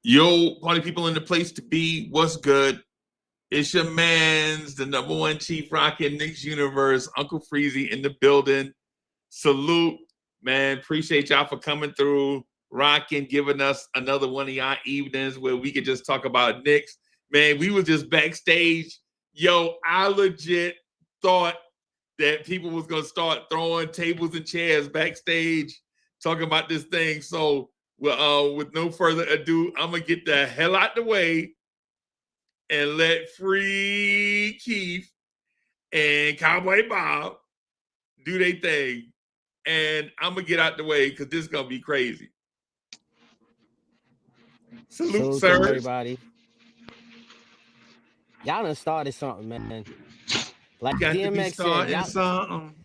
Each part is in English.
Yo, party people in the place to be. What's good? It's your man's the number one chief rockin' Knicks universe, Uncle Freezy in the building. Salute, man. Appreciate y'all for coming through, rocking, giving us another one of y'all evenings where we could just talk about Knicks. Man, we was just backstage. Yo, I legit thought that people was gonna start throwing tables and chairs backstage, talking about this thing. So, with no further ado, I'm gonna get the hell out the way and let Free Keith and Cowboy Bob do their thing. And I'm gonna get out the way because this is gonna be crazy. Salute, to everybody. Y'all done started something, man. Like got DMX to be said, something.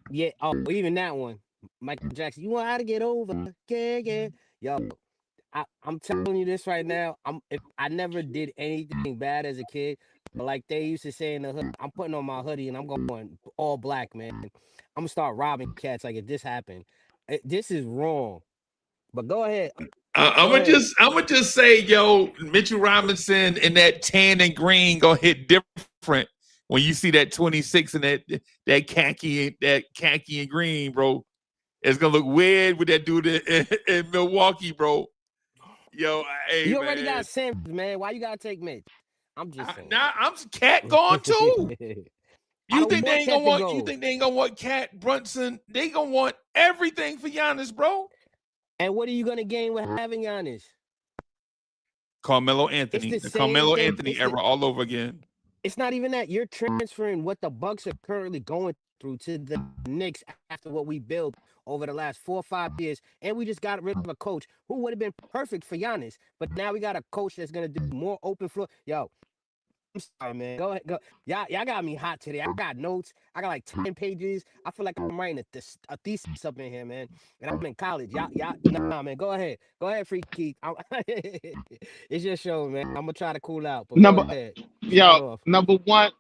yeah. Oh, even that one, Michael Jackson. You want how to get over? Yeah. Yo, I'm telling you this right now. I never did anything bad as a kid, but like they used to say in the hood, I'm putting on my hoodie and I'm going all black, man. I'm gonna start robbing cats like if this happened. This is wrong. But go ahead. I'm gonna just say, yo, Mitchell Robinson and that tan and green gonna hit different when you see that 26 and that khaki and green, bro. It's gonna look weird with that dude in Milwaukee, bro. Yo, hey, You already man. got Sims, man. Why you gotta take Mitch? I'm just saying. Now I'm Cat gone too. You think they ain't gonna want? You think they ain't gonna want Cat Brunson? They gonna want everything for Giannis, bro. And what are you gonna gain with having Giannis? Carmelo Anthony, the Carmelo Anthony era all over again. It's not even that. You're transferring what the Bucks are currently going through to the Knicks after what we built over the last 4 or 5 years, and we just got rid of a coach who would have been perfect for Giannis. But now we got a coach that's gonna do more open floor. Yo, I'm sorry, man. Go ahead, go. Y'all got me hot today. I got notes. I got like 10 pages. I feel like I'm writing a thesis up in here, man. And I'm in college. Nah, man. Go ahead, Free Keith. It's your show, man. I'm gonna try to cool out. But go ahead. Number one.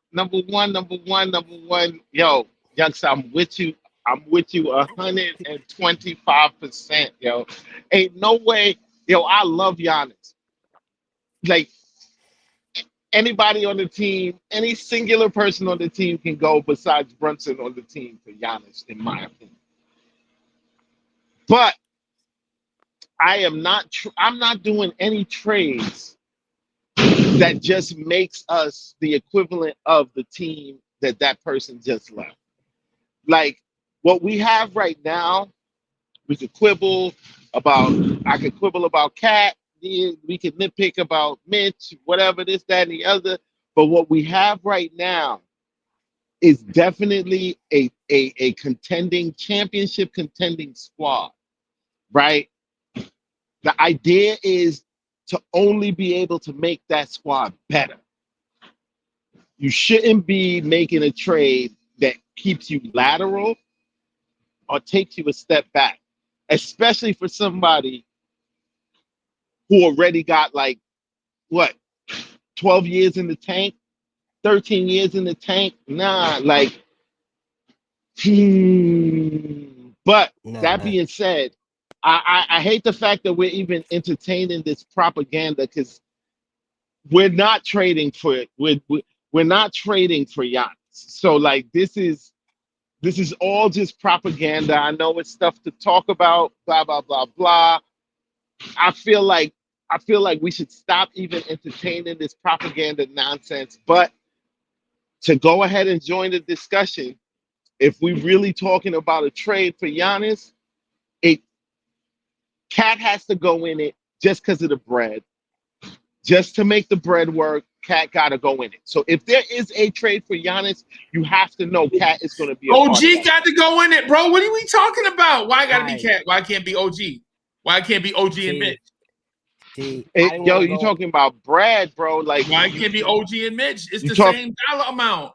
Yo, youngster, I'm with you. 125%, yo. Ain't no way, yo. I love Giannis. Like anybody on the team, any singular person on the team can go besides Brunson on the team for Giannis, in my opinion. But I'm not doing any trades that just makes us the equivalent of the team that person just left. Like what we have right now, we could quibble about. I could quibble about Cat. We could nitpick about Mitch, whatever, this, that, and the other. But what we have right now is definitely a contending championship contending squad, right? The idea is to only be able to make that squad better. You shouldn't be making a trade that keeps you lateral or takes you a step back, especially for somebody who already got like, what, 12 years in the tank, 13 years in the tank? Nah, like, But that being said, I hate the fact that we're even entertaining this propaganda because we're not trading for it. We're not trading for Giannis. So like this is all just propaganda. I know it's stuff to talk about, blah blah blah blah. I feel like we should stop even entertaining this propaganda nonsense. But to go ahead and join the discussion, if we really talking about a trade for Giannis, Cat has to go in it just because of the bread. Just to make the bread work, Cat got to go in it. So if there is a trade for Giannis, you have to know Cat is going to be a OG got to go in it, bro. What are we talking about? Why got to be Cat? Why can't be OG? Why can't be OG and Mitch? Yo, you talking about bread, bro? Like why can't be OG and Mitch? It's the same dollar amount.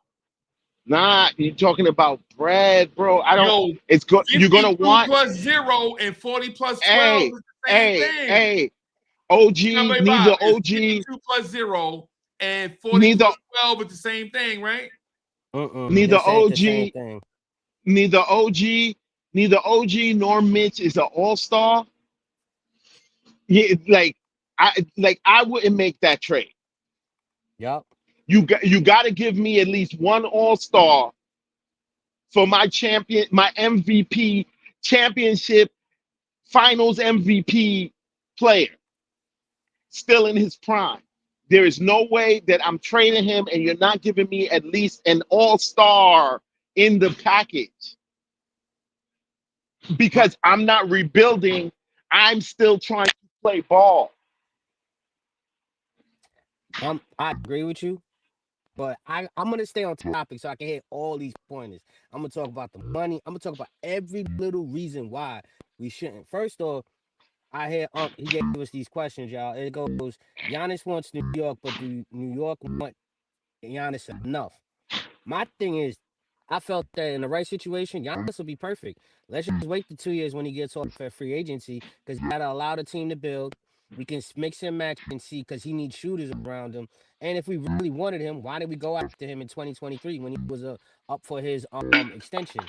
Nah, you're talking about bread, bro. I don't. It's good. You're gonna want plus 0 and 40 plus 12 is the same thing. Hey, OG, neither OG 52 plus 0 and 40 plus 12 is the same thing, right? Neither OG nor Mitch is an all-star. Yeah, like I wouldn't make that trade. Yup. You got to give me at least one All-Star for my MVP, championship, finals MVP player, still in his prime. There is no way that I'm trading him and you're not giving me at least an All-Star in the package, because I'm not rebuilding. I'm still trying to play ball. I agree with you, but I'm gonna stay on topic so I can hit all these pointers. I'm gonna talk about the money. I'm gonna talk about every little reason why we shouldn't. First off, I hear he gave us these questions, y'all. It goes, Giannis wants New York, but do New York want Giannis enough? My thing is, I felt that in the right situation, Giannis will be perfect. Let's just wait the 2 years when he gets off at free agency, because that'll allow the team to build. We can mix and match and see, because he needs shooters around him. And if we really wanted him, why did we go after him in 2023 when he was up for his extension?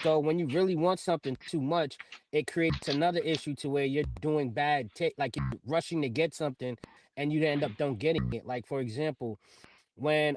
So when you really want something too much, it creates another issue to where you're doing bad, like you're rushing to get something, and you end up don't getting it. Like for example, when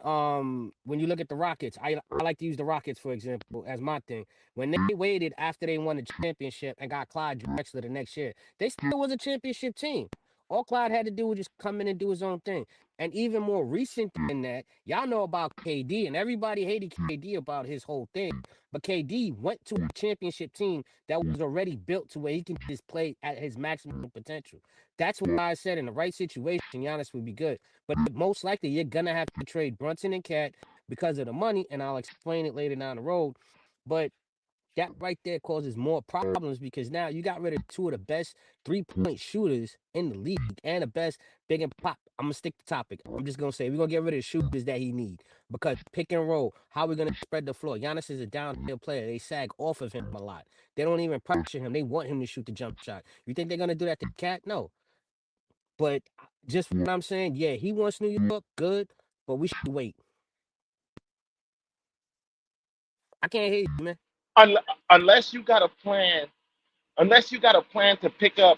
you look at the Rockets, I like to use the Rockets for example as my thing. When they waited after they won the championship and got Clyde Drexler the next year, they still was a championship team. All Clyde had to do was just come in and do his own thing. And even more recent than that, y'all know about KD, and everybody hated KD about his whole thing. But KD went to a championship team that was already built to where he can just play at his maximum potential. That's why I said in the right situation, Giannis would be good. But most likely, you're gonna have to trade Brunson and Cat because of the money, and I'll explain it later down the road. But that right there causes more problems, because now you got rid of two of the best 3-point shooters in the league and the best big and pop. I'm gonna stick to topic. I'm just gonna say we're gonna get rid of the shooters that he need, because pick and roll. How we gonna spread the floor? Giannis is a downhill player. They sag off of him a lot. They don't even pressure him. They want him to shoot the jump shot. You think they're gonna do that to Cat? No. But just what I'm saying, yeah, he wants New York, good, but we should wait. I can't hear you, man. Un- unless you got a plan, unless you got a plan to pick up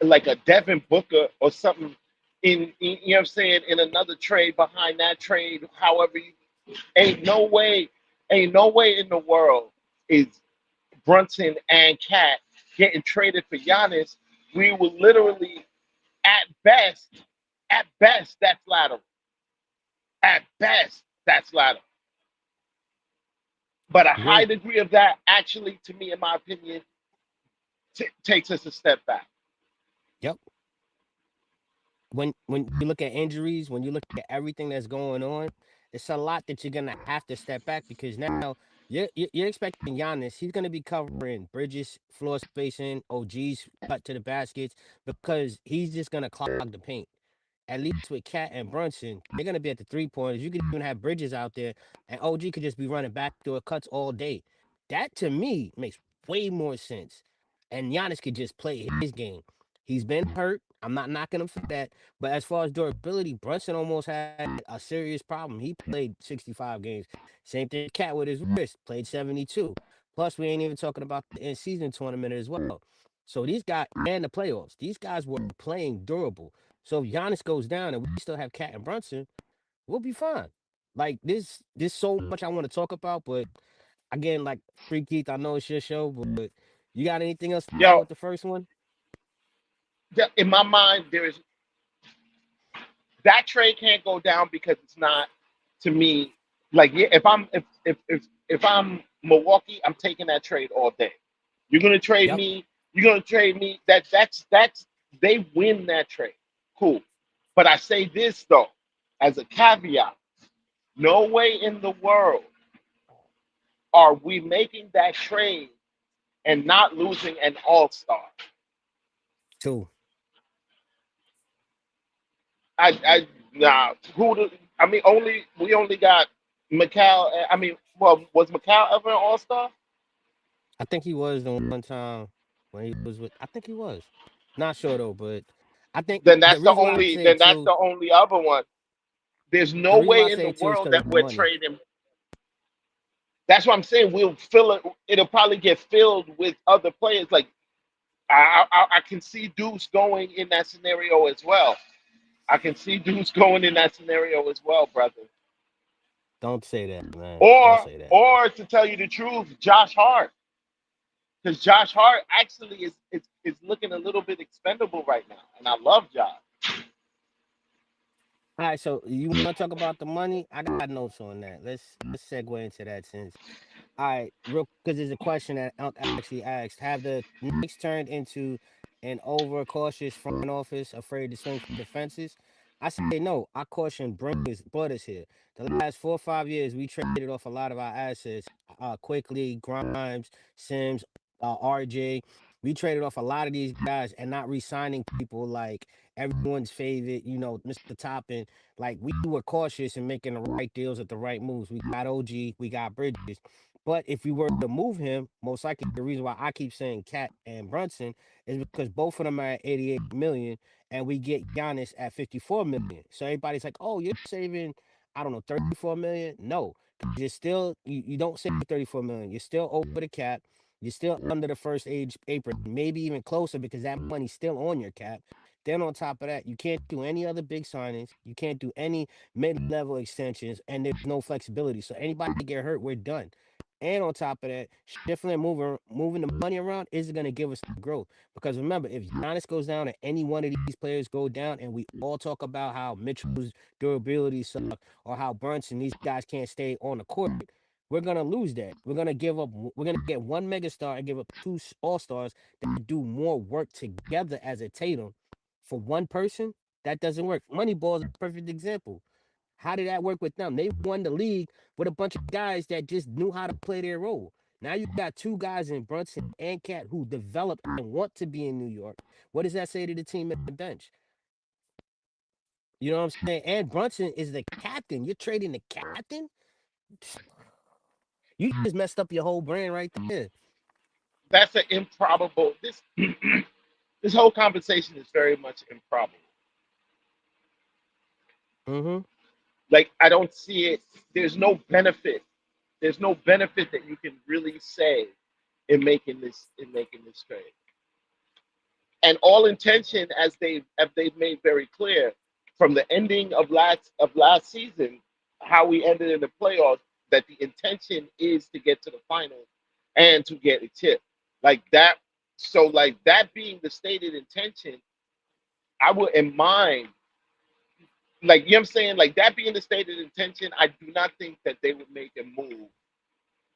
like a Devin Booker or something in you know what I'm saying, in another trade behind that trade, however you, ain't no way in the world is Brunson and Cat getting traded for Giannis. We will literally, at best, that's lateral. At best, that's lateral. But a high Agree. degree of that actually, to me, in my opinion, takes us a step back. Yep. When you look at injuries, when you look at everything that's going on, it's a lot that you're gonna have to step back, because now you're expecting Giannis. He's gonna be covering Bridges, floor spacing, OGs cut to the baskets, because he's just gonna clog the paint. At least with Cat and Brunson, they're gonna be at the 3 pointers. You could even have Bridges out there, and OG could just be running back door cuts all day. That to me makes way more sense. And Giannis could just play his game. He's been hurt. I'm not knocking him for that. But as far as durability, Brunson almost had a serious problem. He played 65 games. Same thing Cat with his wrist, played 72. Plus, we ain't even talking about the in-season tournament as well. So these guys and the playoffs, these guys were playing durable. So if Giannis goes down and we still have Cat and Brunson, we'll be fine. Like this so much I want to talk about, but again, like Free Keith, I know it's your show, but you got anything else to add Yo, with the first one? in my mind, there is that trade can't go down because it's not, to me, like, yeah, if I'm Milwaukee, I'm taking that trade all day. You're gonna trade Yep. me. You're gonna trade me. That's they win that trade. Cool. But I say this though, as a caveat, no way in the world are we making that trade and not losing an all-star. Two. Nah. I mean, we only got Macau. I mean, well, was Macau ever an all-star? I think he was the one time when he was with. I think he was. Not sure though, but I think Then the that's the reason why I only. say Then it that's too. the only other one. There's The no reason why I way in say the it too is world because that of the we're money. trading. That's what I'm saying. We'll fill it. It'll probably get filled with other players. Like I can see Deuce going in that scenario as well. I can see Deuce going in that scenario as well, brother. Don't say that, man. Don't Or say that. or to tell you the truth, Josh Hart. Because Josh Hart actually is looking a little bit expendable right now. And I love Josh. All right, so you want to talk about the money? I got notes on that. Let's segue into that since. All right, real because there's a question that Unc actually asked: have the Knicks turned into an overcautious front office, afraid to swing for the fences? I say no. I caution brought us here. The last 4 or 5 years, we traded off a lot of our assets. Quickly, Grimes, Sims, RJ. We traded off a lot of these guys and not re-signing people like everyone's favorite, Mr. Toppin. Like we were cautious in making the right deals at the right moves. We got OG, we got Bridges. But if we were to move him, most likely the reason why I keep saying Cat and Brunson is because both of them are at 88 million and we get Giannis at 54 million. So everybody's like, oh, you're saving, I don't know, 34 million? No, 'cause you're still, you don't save 34 million. You're still over the cap. You're still under the first age apron, maybe even closer because that money's still on your cap. Then on top of that, you can't do any other big signings. You can't do any mid-level extensions, and there's no flexibility. So anybody get hurt, we're done. And on top of that, shifting and moving the money around isn't going to give us the growth. Because remember, if Giannis goes down and any one of these players go down, and we all talk about how Mitchell's durability sucks or how Brunson, these guys can't stay on the court, we're going to lose that. We're going to get one megastar and give up two all stars that do more work together as a Tatum for one person. That doesn't work. Moneyball is a perfect example. How did that work with them? They won the league with a bunch of guys that just knew how to play their role. Now you got two guys in Brunson and Cat who develop and want to be in New York. What does that say to the team at the bench? You know what I'm saying? And Brunson is the captain. You're trading the captain? You just messed up your whole brand right there. That's an improbable. This whole conversation is very much improbable. Mm-hmm. Like I don't see it. There's no benefit. There's no benefit that you can really say in making this trade. And all intention, as they've made very clear, from the ending of last season, how we ended in the playoffs, that the intention is to get to the finals and to get a chip. Like that. So like that being the stated intention, I wouldn't mind. Like you know what I'm saying? Like that being the stated intention, I do not think that they would make a move.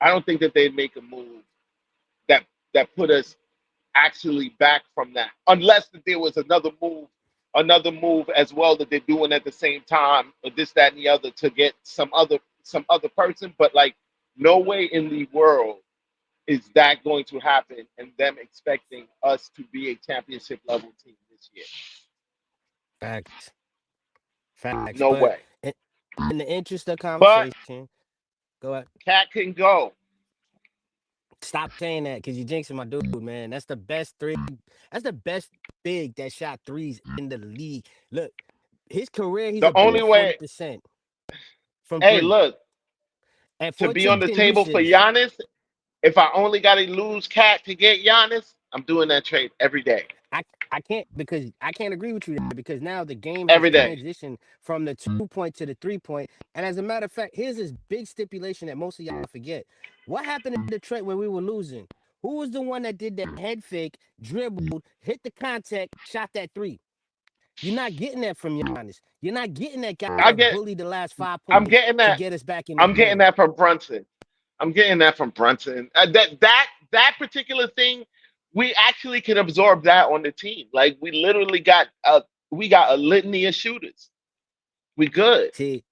I don't think that they'd make a move that that put us actually back from that, unless that there was another move as well that they're doing at the same time, or this, that, and the other to get some other person. But like, no way in the world is that going to happen, and them expecting us to be a championship level team this year. Facts. Facts. No But way. in the interest of But conversation, go ahead. Cat can go. Stop saying that because you're jinxing my dude, man. That's the best three. That's the best big that shot threes in the league. Look, his career, he's The only above way. 40% from Hey, three look, and to be on the 14% table for usage. Giannis, if I only got to lose Cat to get Giannis, I'm doing that trade every day. I I can't because I can't agree with you there because now the game has Every day. transitioned from the 2 point to the 3 point. And as a matter of fact, here's this big stipulation that most of y'all forget. What happened in Detroit when we were losing? Who was the one that did the head fake, dribbled, hit the contact, shot that three? You're not getting that from Giannis. You're not getting that guy I that get. bullied the last 5 points I'm getting to that. get us back in the I'm getting game. that from Brunson. I'm getting that from Brunson. That particular thing, we actually can absorb that on the team. Like we got a litany of shooters. We good. See,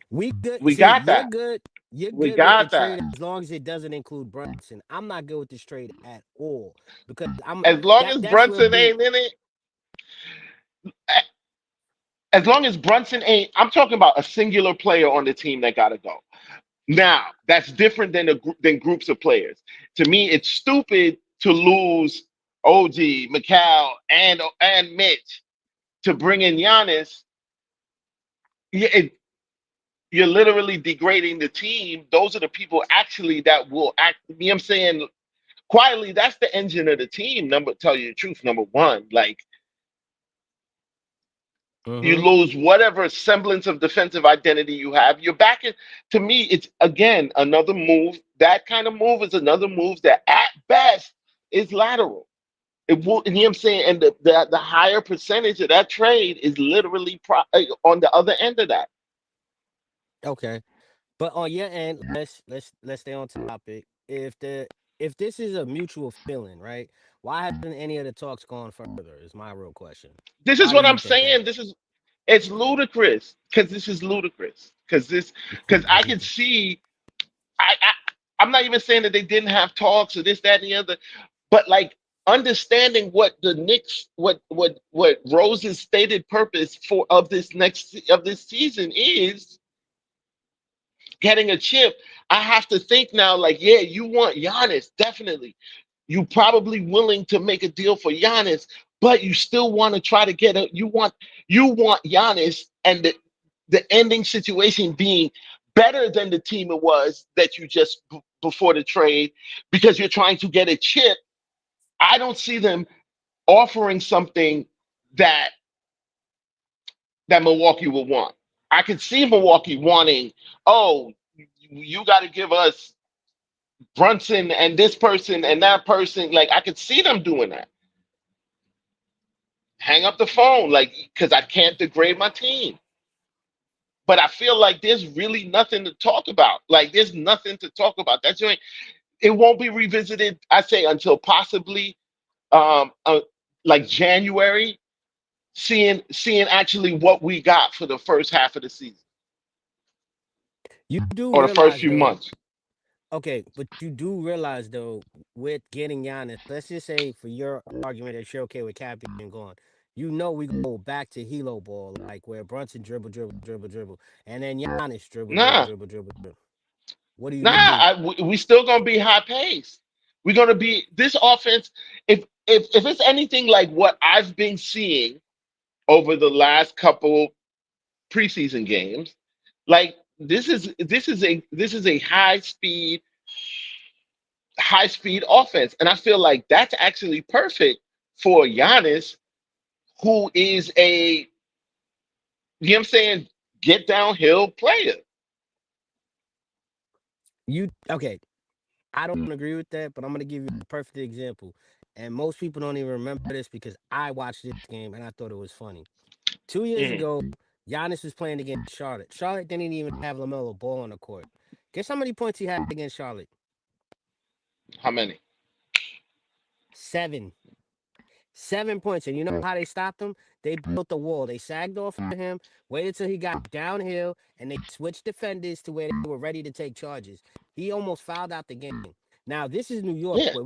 we good. We See, got you're that. good. You're We good with the got that. trade as long as it doesn't include Brunson. I'm not good with this trade at all because I'm As long that. as That's where Brunson being. ain't in it, as long as Brunson ain't, I'm talking about a singular player on the team that gotta go. Now, that's different than groups of players. To me, it's stupid to lose OG, McCall, and Mitch to bring in Giannis. Yeah, you're literally degrading the team. Those are the people actually that will act. You know what I'm saying? quietly, that's the engine of the team. Tell you the truth, number one, like you Mm-hmm. lose whatever semblance of defensive identity you have. You're back in. To me, it's again another move. That kind of move is another move that at best is lateral. It will, you know what I'm saying? And the higher percentage of that trade is literally on the other end of that. Okay. But on your end, let's stay on topic. If this is a mutual feeling, right? Why hasn't any of the talks gone further? Is my real question. This is Why do what you I'm think that? saying. It's ludicrous because this is ludicrous because I can see I I'm not even saying that they didn't have talks or this, that, and the other, but like understanding what the Knicks, what Rose's stated purpose for of this season is getting a chip. I have to think now, like, yeah, you want Giannis, definitely. You probably willing to make a deal for Giannis, but you still want to try to get a you want Giannis and the ending situation being better than the team it was that you just before the trade because you're trying to get a chip. I don't see them offering something that Milwaukee will want. I could see Milwaukee wanting, oh, you got to give us Brunson and this person and that person. Like I could see them doing that. Hang up the phone, like because I can't degrade my team. But I feel like there's really nothing to talk about. Like there's nothing to talk about. That's joint. It won't be revisited. I say until possibly um uh, like January, seeing actually what we got for the first half of the season You do or the first realize few though, months. okay, but you do realize though, with getting Giannis, let's just say for your argument that you're okay with Cap being gone, you know we go back to Hilo ball, like where Brunson dribble, dribble, dribble, dribble, and then Giannis dribble, dribble, Nah, dribble, dribble, dribble. What do you nah. do? We still gonna be high paced. We're gonna be this offense. If it's anything like what I've been seeing over the last couple preseason games, like this is a high speed offense, and I feel like that's actually perfect for Giannis, who is a you know what I'm saying get downhill player. You okay? I don't agree with that, but I'm gonna give you a perfect example. And most people don't even remember this because I watched this game and I thought it was funny. 2 years Mm, ago, Giannis was playing against Charlotte. Charlotte didn't even have LaMelo Ball on the court. Guess how many points he had against Charlotte? how many? 7. 7 points. And you know how they stopped him? They built a wall. They sagged off of him, waited till he got downhill, and they switched defenders to where they were ready to take charges. He almost fouled out the game. Now this is New York, Yeah, where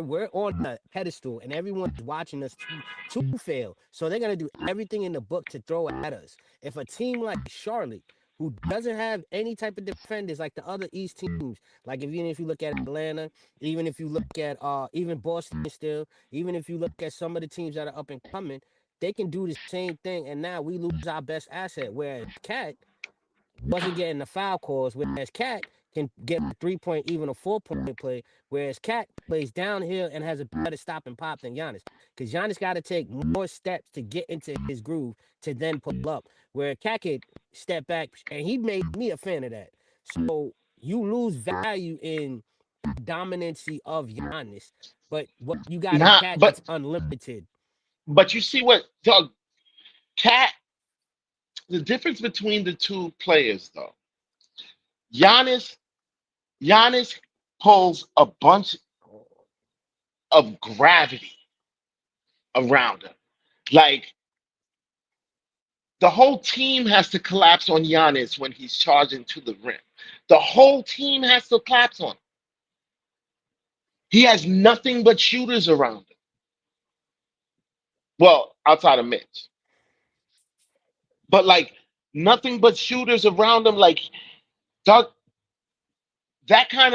we're on a pedestal and everyone's watching us to fail. So they're gonna do everything in the book to throw at us. If a team like Charlotte, who doesn't have any type of defenders like the other East teams, like even if you look at Atlanta, even if you look at even Boston still, even if you look at some of the teams that are up and coming, they can do the same thing. And now we lose our best asset. Whereas Cat wasn't getting the foul calls, whereas Cat can get a 3 point, even a 4 point play. Whereas Cat plays downhill and has a better stop and pop than Giannis. Because Giannis got to take more steps to get into his groove to then pull up. Where Cat could step back, and he made me a fan of that. So you lose value in dominancy of Giannis, but what you got in not Cat, but it's unlimited. but you see what Doug Cat the difference between the two players though. Giannis Giannis pulls a bunch of gravity around him. Like the whole team has to collapse on Giannis when he's charging to the rim. The whole team has to collapse on him. He has nothing but shooters around him. Well, outside of Mitch. But like nothing but shooters around him. Like Doug, that kind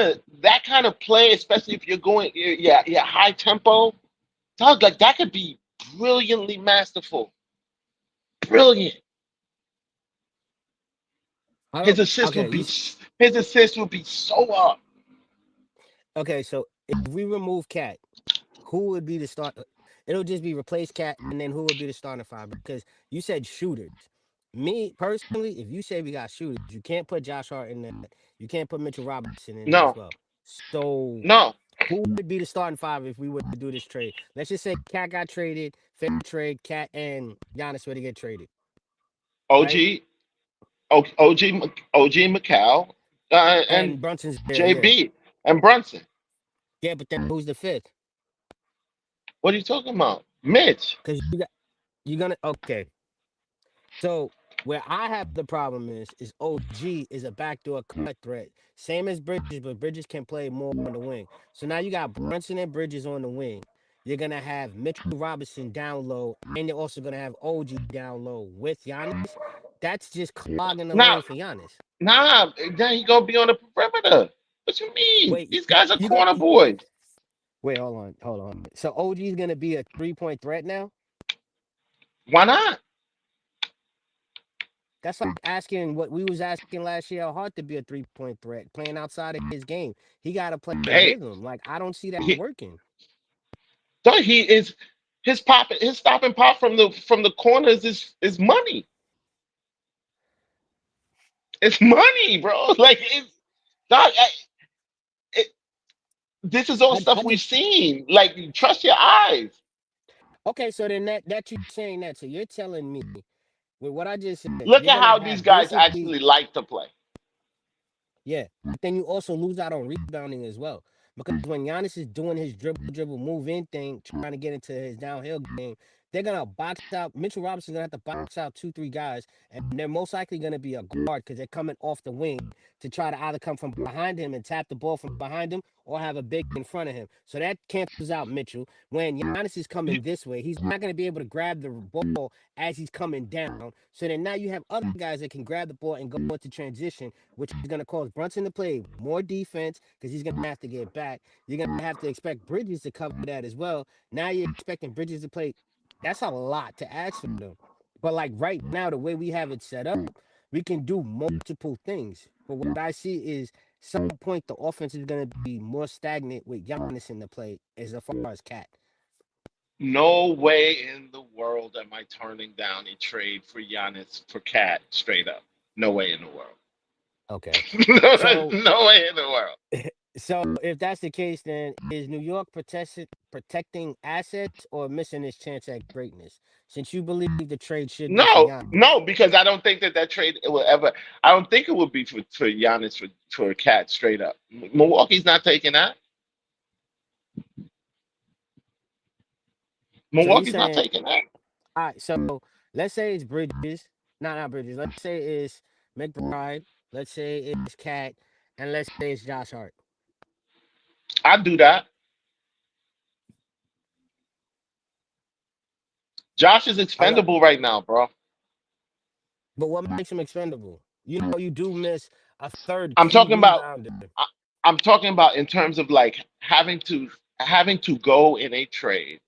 of play, especially if you're going yeah, high tempo, Doug, like that could be brilliantly masterful. Brilliant. I His don't. assist Okay, would be his assist would be so up. okay. So if we remove Cat, who would be the start? It'll just be replace Cat, and then who would be the starting five? Because you said shooters. Me personally, if you say we got shooters, you can't put Josh Hart in that. You can't put Mitchell Robinson in that as No, well. So no. who would be the starting five if we were to do this trade? Let's just say Cat got traded, fair trade, Cat and Giannis were to get traded, right? OG, OG McCall, and And Brunson's there, yeah. JB and Brunson. Yeah, but then who's the fifth? What are you talking about? Mitch. Because you're gonna okay. So where I have the problem is OG is a backdoor cut threat. Same as Bridges, but Bridges can play more on the wing. So now you got Brunson and Bridges on the wing. You're gonna have Mitchell Robinson down low, and you're also gonna have OG down low with Giannis. That's just clogging the Now, lane for Giannis. nah, then he gonna be on the perimeter. What you mean? Wait, These guys are you go corner boys. wait, hold on. So OG is gonna be a 3-point threat now? Why not? That's like asking what we was asking last year how hard to be a 3-point threat, playing outside of his game. He got to play the Hey, rhythm. Like I don't see that he, working. so he is his stop and pop from the corners is money. It's money, bro. Like it's dog, it, this is all I stuff we've just seen. Like trust your eyes. okay. So then that you saying that, so you're telling me with what I just said, Look you're at gonna how these have guys basically actually like to play. yeah. But then you also lose out on rebounding as well. Because when Giannis is doing his dribble, move in thing, trying to get into his downhill game, they're gonna box out Mitchell Robinson's gonna have to box out 2, 3 guys, and they're most likely gonna be a guard because they're coming off the wing to try to either come from behind him and tap the ball from behind him or have a big in front of him. So that cancels out Mitchell. When Giannis is coming this way, he's not gonna be able to grab the ball as he's coming down. So then now you have other guys that can grab the ball and go into transition, which is going to cause Brunson to play more defense because he's going to have to get back. You're going to have to expect Bridges to cover that as well. Now you're expecting Bridges to play. That's a lot to ask for them. But like right now, the way we have it set up, we can do multiple things. But what I see is some point the offense is going to be more stagnant with Giannis in the play as far as Cat. No way in the world am I turning down a trade for Giannis for Cat straight up. No way in the world. Okay. So No way in the world. So if that's the case, then is New York protecting assets or missing its chance at greatness? Since you believe the trade should be for No, Giannis. no, because I don't think that trade will ever. I don't think it would be for Giannis for Cat straight up. Milwaukee's not taking that. So you Milwaukee's not saying, taking that. all right, so let's say it's Bridges, not Bridges. Let's say it's McBride. Let's say it's Cat, and let's say it's Josh Hart. I'd do that. Josh is All right, expendable right now, bro. but what makes him expendable? You know, you do miss a third I'm key talking about. rebounder. I, I'm talking about in terms of like having to go in a trade.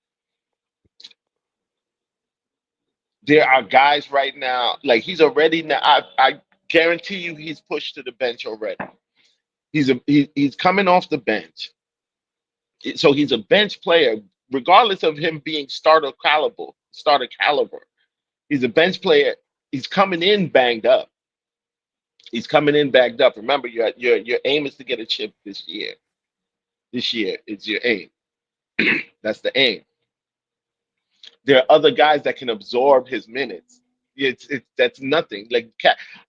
There are guys right now, like he's already now. I guarantee you, he's pushed to the bench already. He's coming off the bench, so he's a bench player, regardless of him being Starter caliber. He's a bench player. He's coming in banged up. He's coming in bagged up. Remember, your aim is to get a chip this year. This year is your aim. That's the aim. There are other guys that can absorb his minutes. It's that's nothing. Like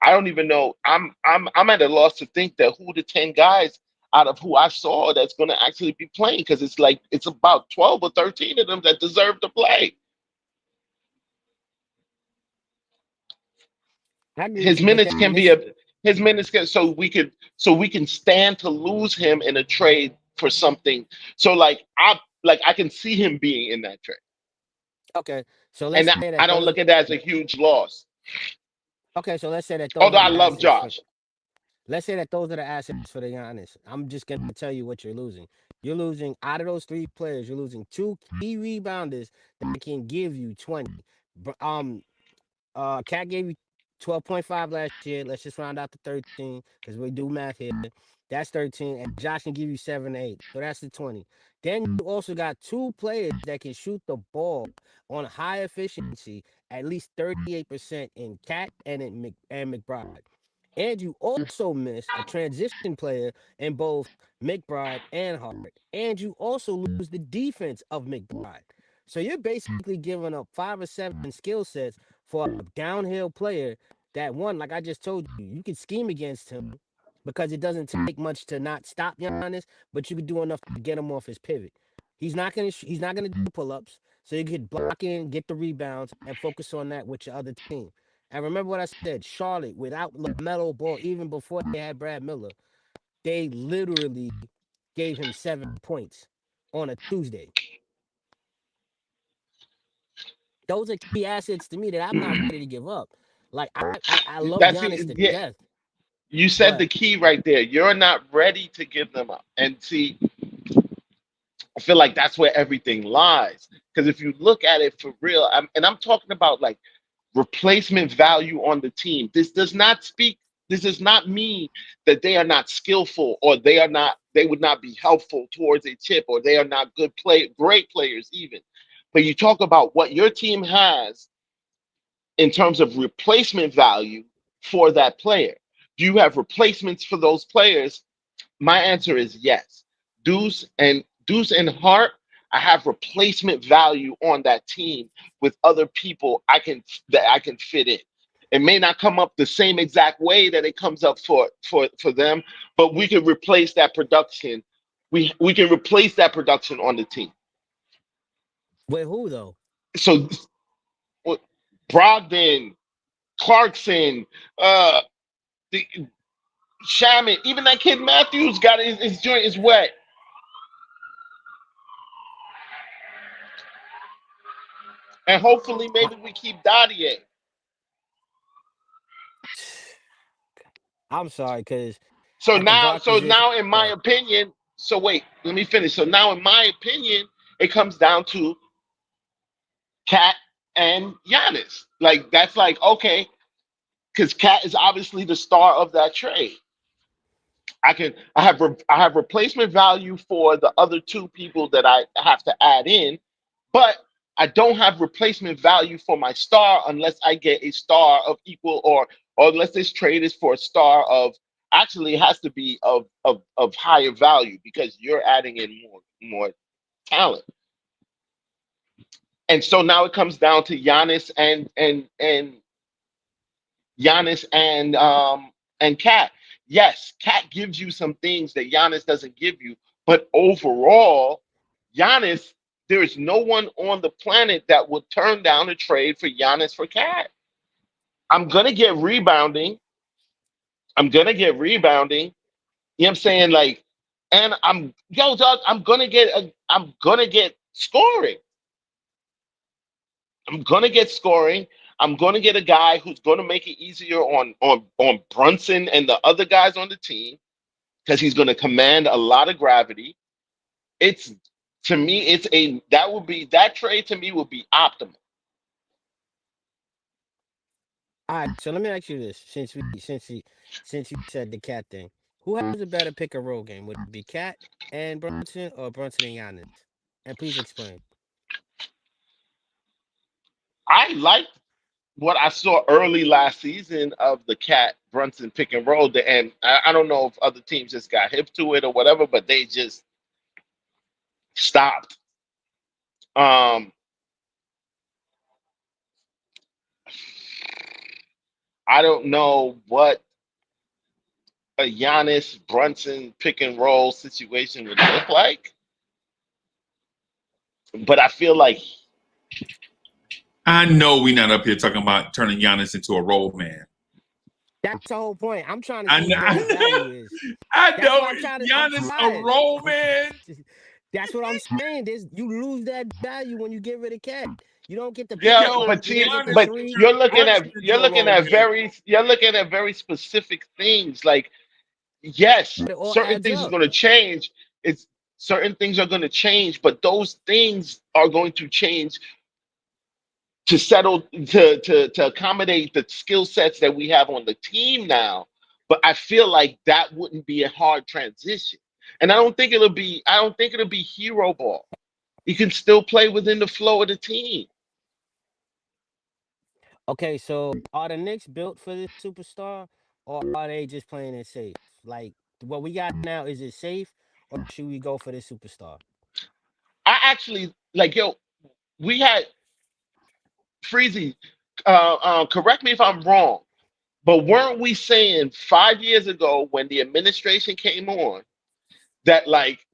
I don't even know. I'm at a loss to think that who the 10 guys out of who I saw that's going to actually be playing because it's like it's about 12 or 13 of them that deserve to play. I agree with His you, but minutes then can be this, a his minutes can so we can stand to lose him in a trade for something. So I can see him being in that trade. okay. So And let's say I that don't those. look at that as a huge loss. Okay, so let's say that those Although are I the love assets for. Josh. Let's say that those are the assets for the Giannis. I'm just gonna tell you what you're losing. You're losing out of those 3 players. You're losing 2 key rebounders that can give you 20. Cat gave you 12.5 last year. Let's just round out to 13 because we do math here. That's 13. And Josh can give you 7 to 8. So that's the 20. Then you also got two players that can shoot the ball on high efficiency, at least 38% in Cat and McBride. And you also miss a transition player in both McBride and Hart. And you also lose the defense of McBride. So you're basically giving up 5 or 7 skill sets for a downhill player that one, like I just told you, you can scheme against him because it doesn't take much to not stop Giannis, but you can do enough to get him off his pivot. He's not gonna do pull-ups, so you could block in, get the rebounds, and focus on that with your other team. And remember what I said, Charlotte, without LaMelo Ball, even before they had Brad Miller, they literally gave him 7 points on a Tuesday. Those are key assets to me that I'm not ready to give up. Like I love That's Giannis to yeah. death, You said the but key right there. You're not ready to give them up. And see, I feel like that's where everything lies. Because if you look at it for real, I'm talking about like replacement value on the team. This does not mean that they are not skillful or they would not be helpful towards a chip or they are not great players even. But you talk about what your team has in terms of replacement value for that player. Do you have replacements for those players? My answer is yes. Deuce and Hart, I have replacement value on that team with other people that I can fit in. It may not come up the same exact way that it comes up for them, but we can replace that production. We can replace that production on the team. with who though? So Brogdon, Clarkson, uh, the Shaman, even that kid Matthews got his joint is wet. And hopefully maybe we keep Dottie. I'm sorry, because So at the now, guard so position, now in my opinion, so wait, let me finish. So now in my opinion, it comes down to Cat and Giannis. Like that's like, okay, because Cat is obviously the star of that trade. I have replacement value for the other two people that I have to add in, but I don't have replacement value for my star unless I get a star of equal or unless this trade is for a star of actually it has to be of higher value because you're adding in more talent. And so now it comes down to Giannis and Cat. Yes, Cat gives you some things that Giannis doesn't give you, but overall, Giannis, there is no one on the planet that would turn down a trade for Giannis for Cat. I'm gonna get rebounding. I'm gonna get rebounding. You know what I'm saying? Like, and dog, I'm gonna get scoring. I'm gonna get scoring. I'm gonna get a guy who's gonna make it easier on Brunson and the other guys on the team because he's gonna command a lot of gravity. It's to me, that trade to me would be optimal. all right. So let me ask you this: since you said the Cat thing, who has a better pick and roll game? Would it be Cat and Brunson or Brunson and Giannis? And please explain. I like what I saw early last season of the Cat Brunson pick and roll, and I don't know if other teams just got hip to it or whatever, but they just stopped. Um, I don't know what a Giannis Brunson pick and roll situation would look like, but I feel like I know we're not up here talking about turning Giannis into a role man. That's the whole point. I'm trying to I see know, what his value is. I That's know what I'm trying to. I'm Giannis a trying. role man. That's what I'm saying. You lose that value when you get rid of Cat. You don't get the pick yeah, and Yo, roll. but You don't get the Giannis but three. turned Brunson into a role man. you're looking at very specific things. Like yes, But it all certain adds things is up. going to change. It's certain things are going to change, but those things are going to change to settle to accommodate the skill sets that we have on the team now. But I feel like that wouldn't be a hard transition. And I don't think it'll be hero ball. You can still play within the flow of the team. Okay, so are the Knicks built for this superstar, or are they just playing it safe? Like what we got now, is it safe, or should we go for this superstar? I actually like yo, we had Freezy, correct me if I'm wrong, but weren't we saying 5 years ago when the administration came on that like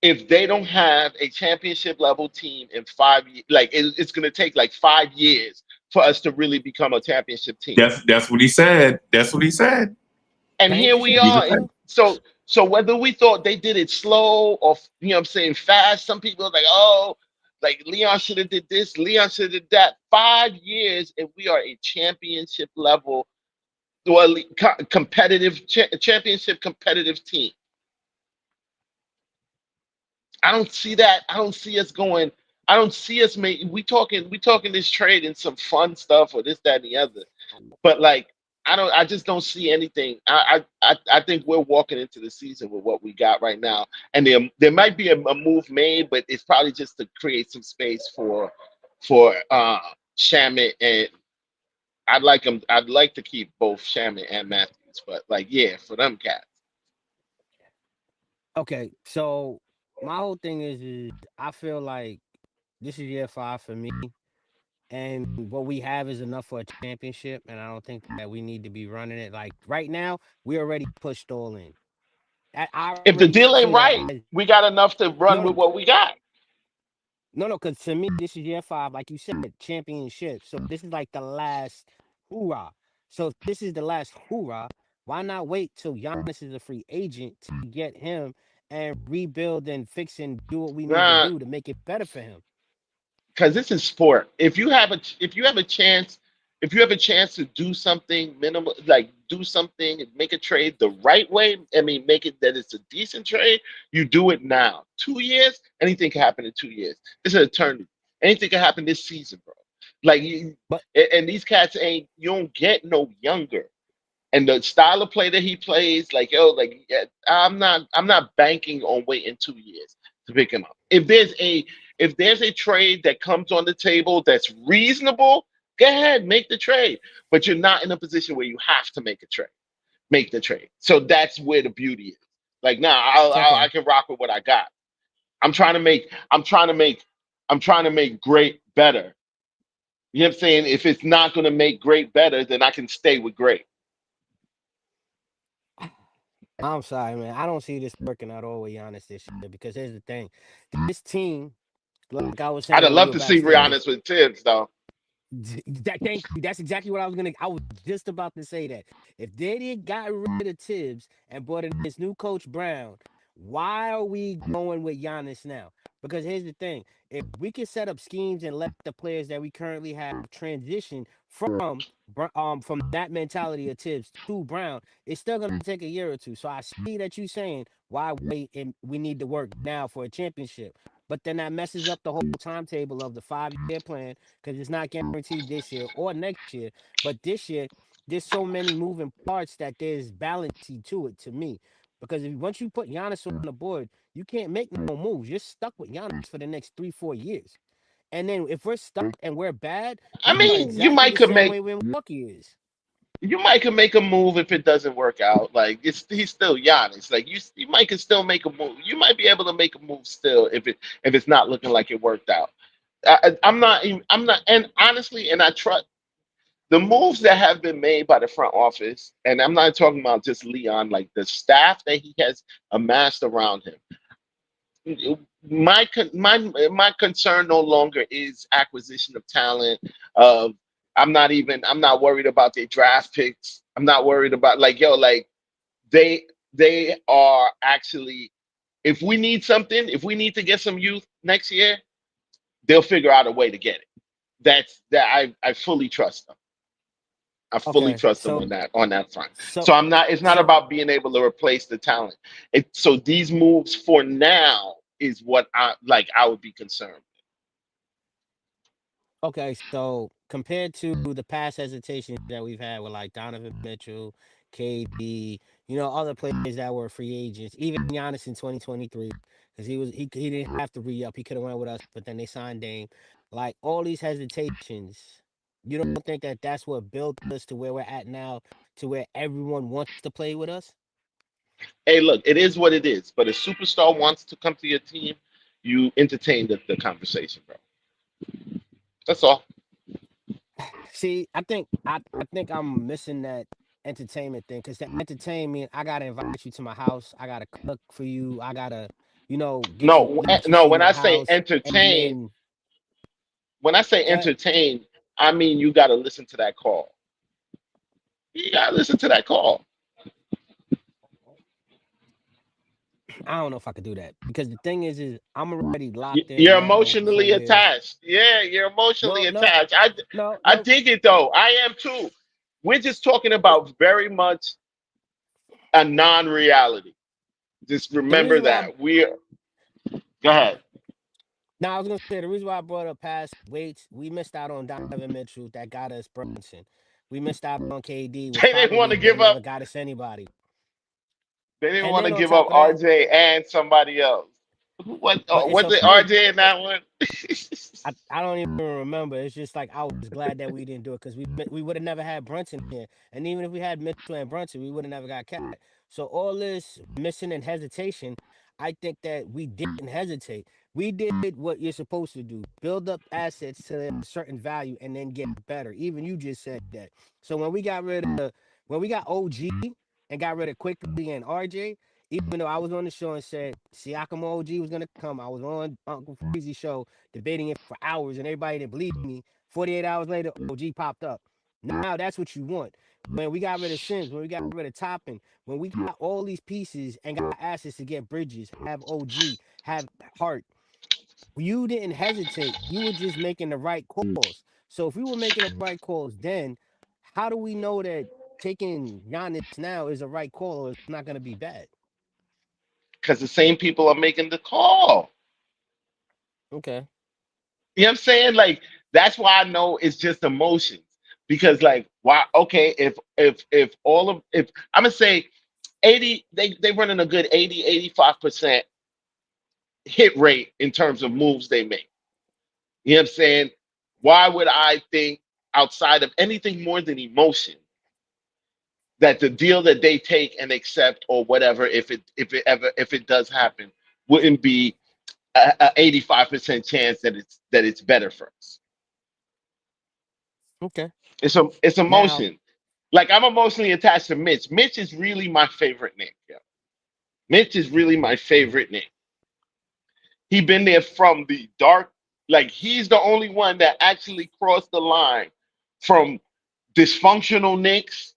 if they don't have a championship level team in 5 years, like it's going to take like 5 years for us to really become a championship team. That's what he said. That's what he said. And here we Championship are. level? So whether we thought they did it slow or you know what I'm saying fast, some people are like, oh, like Leon should have did this, Leon should have did that. 5 years and we are a championship level, well, competitive championship competitive team. I don't see that. I don't see us going. I don't see us making. We talking this trade and some fun stuff or this, that, and the other. But like, I don't. I just don't see anything. I think we're walking into the season with what we got right now, and there might be a move made, but it's probably just to create some space for Shamit, and I'd like them. I'd like to keep both Shamit and Matthews, but like, yeah, for them cats. Okay, so my whole thing is I feel like this is year 5 for me, and what we have is enough for a championship, and I don't think that we need to be running it. Like right now, we already pushed all in. I If the already deal see ain't that right, as we got enough to run no, with what we got. no, because to me, this is year 5, like you said, championship. So this is like the last hoorah. So if this is the last hoorah, why not wait till Giannis is a free agent to get him and rebuild and fix and do what we need to Nah, do to make it better for him? because this is sport. If you have a chance to do something minimal, like do something and make a trade the right way, I mean, make it that it's a decent trade. You do it now. 2 years, anything can happen in 2 years. It's an eternity. Anything can happen this season, bro. Like you, But and these cats ain't. You don't get no younger. And the style of play that he plays, like yo, like yeah, I'm not banking on waiting 2 years to pick him up. If there's a trade that comes on the table that's reasonable, go ahead, make the trade. But you're not in a position where you have to make a trade. Make the trade. So that's where the beauty is. Like now, I okay, can rock with what I got. I'm trying to make. I'm trying to make. I'm trying to make great better. You know what I'm saying? If it's not going to make great better, then I can stay with great. I'm sorry, man. I don't see this working out all with Giannis this year because here's the thing: this team, like I was I'd saying have when we loved were to see backstage. Rihanna's with Tibbs though. Thank you. That's exactly what I was gonna. I was just about to say that if they did got rid of Tibbs and brought in this new coach Brown, why are we going with Giannis now? Because here's the thing: if we can set up schemes and let the players that we currently have transition from that mentality of Tibbs to Brown, it's still gonna take a year or two. So I see that you saying why wait and we need to work now for a championship. But then that messes up the whole timetable of the 5-year plan because it's not guaranteed this year or next year. But this year, there's so many moving parts that there's balance to it to me. Because if once you put Giannis on the board, you can't make no moves. You're stuck with Giannis for the next 3, 4 years. And then if we're stuck and we're bad, I we are mean, exactly the same way when Milwaukee is. you might could make a move if it doesn't work out. Like he's still Giannis. Like you might could still make a move. You might be able to make a move still if it's not looking like it worked out. I'm not, and honestly, and I trust the moves that have been made by the front office, and I'm not talking about just Leon, like the staff that he has amassed around him. My concern no longer is acquisition of talent. Of I'm not worried about their draft picks. I'm not worried about like yo like they they are actually, if we need something, if we need to get some youth next year, they'll figure out a way to get it. I fully trust them. I fully Okay, trust them so on that front. so So it's not so about being able to replace the talent. So these moves for now is what I would be concerned. Okay, so compared to the past hesitations that we've had with like Donovan Mitchell, KD, other players that were free agents, even Giannis in 2023, because he didn't have to re up, he could have went with us, but then they signed Dame. Like all these hesitations, you don't think that that's what built us to where we're at now, to where everyone wants to play with us? Hey, look, it is what it is. But a superstar wants to come to your team, you entertain the conversation, bro. That's all. See, I think I'm missing that entertainment thing because the entertainment, I gotta invite you to my house. I gotta cook for you. I gotta, get you No, let you no. see When my I say house, and entertain, then when I say go entertain, I mean you got to listen to that call. You got to listen to that call. I don't know if I could do that because the thing is I'm already locked in You're now emotionally somewhere. attached. Yeah, you're emotionally No, no, attached. no, I no. dig it though. I am too. We're just talking about very much a non-reality. Just The remember reason why, that we're. Go ahead. now I was gonna say the reason why I brought up past weights, we missed out on Donovan Mitchell that got us Brunson. We missed out on KD, which They didn't want probably to would give have never up. got us anybody. They didn't And want to then on give up top of that, RJ and somebody else. What? but it's Was a it play. RJ in that one? I don't even remember. It's just like I was glad that we didn't do it because we would have never had Brunson here, and even if we had Mitchell and Brunson, we would have never got Cat. So all this missing and hesitation, I think that we didn't hesitate. We did what you're supposed to do: build up assets to a certain value and then get better. Even you just said that. So when we got OG and got rid of Quickly and RJ, even though I was on the show and said Siakam OG was gonna come, I was on Uncle Freezy's show debating it for hours, and everybody didn't believe me. 48 hours later, OG popped up. Now that's what you want. When we got rid of Sims, when we got rid of Toppin, when we got all these pieces and got assets to get Bridges, have OG, have Hart, you didn't hesitate. You were just making the right calls. So if we were making the right calls then, how do we know that taking Giannis now is a right call or it's not going to be bad? Because the same people are making the call. Okay. You know what I'm saying? Like that's why I know it's just emotions. Because like why okay, if all of if I'm gonna say 80, they running a good 85% hit rate in terms of moves they make. You know what I'm saying? Why would I think outside of anything more than emotion that the deal that they take and accept or whatever, if it does happen, wouldn't be a 85% chance that it's better for us. Okay. It's Now, emotion. Like I'm emotionally attached to Mitch. Mitch is really my favorite Nick. Yeah. Mitch is really my favorite Nick. He been there from the dark. Like he's the only one that actually crossed the line from dysfunctional Knicks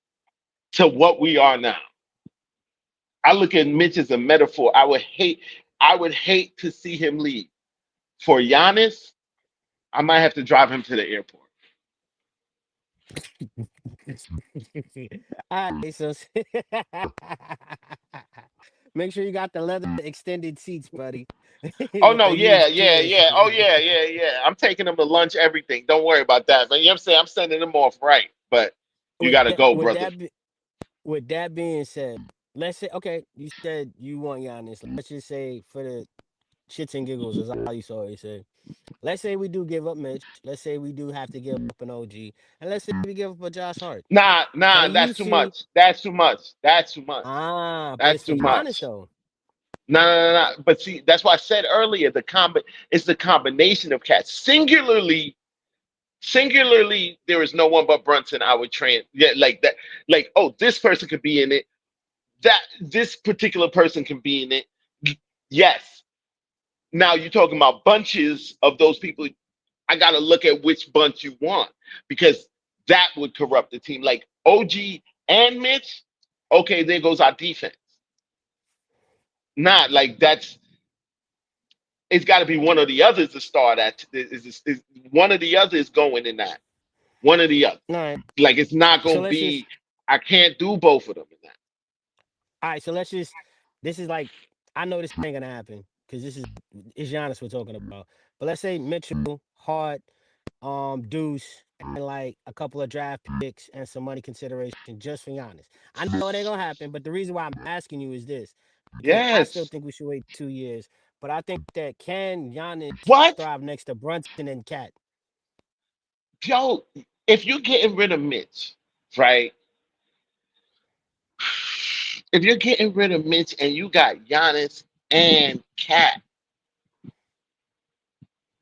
to what we are now. I look at Mitch as a metaphor. I would hate to see him leave. For Giannis, I might have to drive him to the airport. all right, so make sure you got the leather extended seats, buddy, Oh with no, the yeah, used yeah, chairs. yeah. Oh yeah, yeah, yeah. I'm taking him to lunch, everything. Don't worry about that. But you know what I'm saying? I'm sending him off right. But you with gotta that, go, with brother. that, be, with that being said, let's say, okay, you said you want Giannis. Let's just say for the shits and giggles, as I used to always say. Let's say we do give up Mitch. Let's say we do have to give up an OG, and let's say we give up a Josh Hart. Nah, Can you that's too see? much. That's too much. That's too much. But That's it's for too Giannis much. though. No, no, no, no. But see, that's why I said earlier, it's the combination of cats. Singularly, there is no one but Brunson I would train. Yeah, like that. Like, oh, this person could be in it. That this particular person can be in it. Yes. Now you're talking about bunches of those people. I got to look at which bunch you want because that would corrupt the team. Like OG and Mitch, okay, there goes our defense. Not like that's it's got to be one of the others to start at. Is one of the others going in that? One of the other. All right. Like it's not So going to let's just. be. I can't do both of them in that. All right. So let's just. This is like. I know this ain't gonna happen because this is it's Giannis we're talking about. But let's say Mitchell, Hart, Deuce, and like a couple of draft picks and some money consideration just for Giannis. I know it ain't gonna happen, but the reason why I'm asking you is this because I still Yes. think we should wait 2 years. But I think that can Giannis What? thrive next to Brunson and Cat? Yo, if you're getting rid of Mitch, right? If you're getting rid of Mitch and you got Giannis and Cat,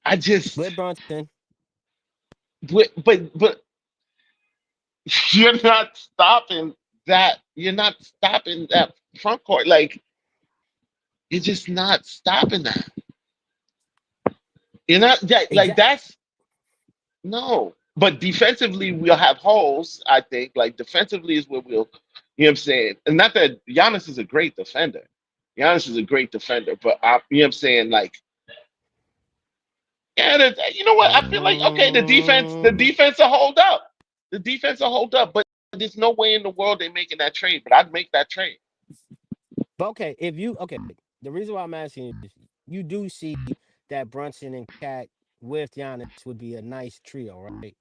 I just With Brunson, but you're not stopping that. You're not stopping that front court. Like you're just not stopping that. You're not that like exactly. that's no. But defensively, we'll have holes. I think like defensively is where we'll, you know what I'm saying. And not that Giannis is a great defender. Giannis is a great defender, but you know what I'm saying. Like yeah, you know what? I feel like okay, the Mhm. defense will hold up. The defense will hold up, but there's no way in the world they're making that trade. But I'd make that trade. But okay, if you okay, the reason why I'm asking is you do see that Brunson and Cat with Giannis would be a nice trio, right?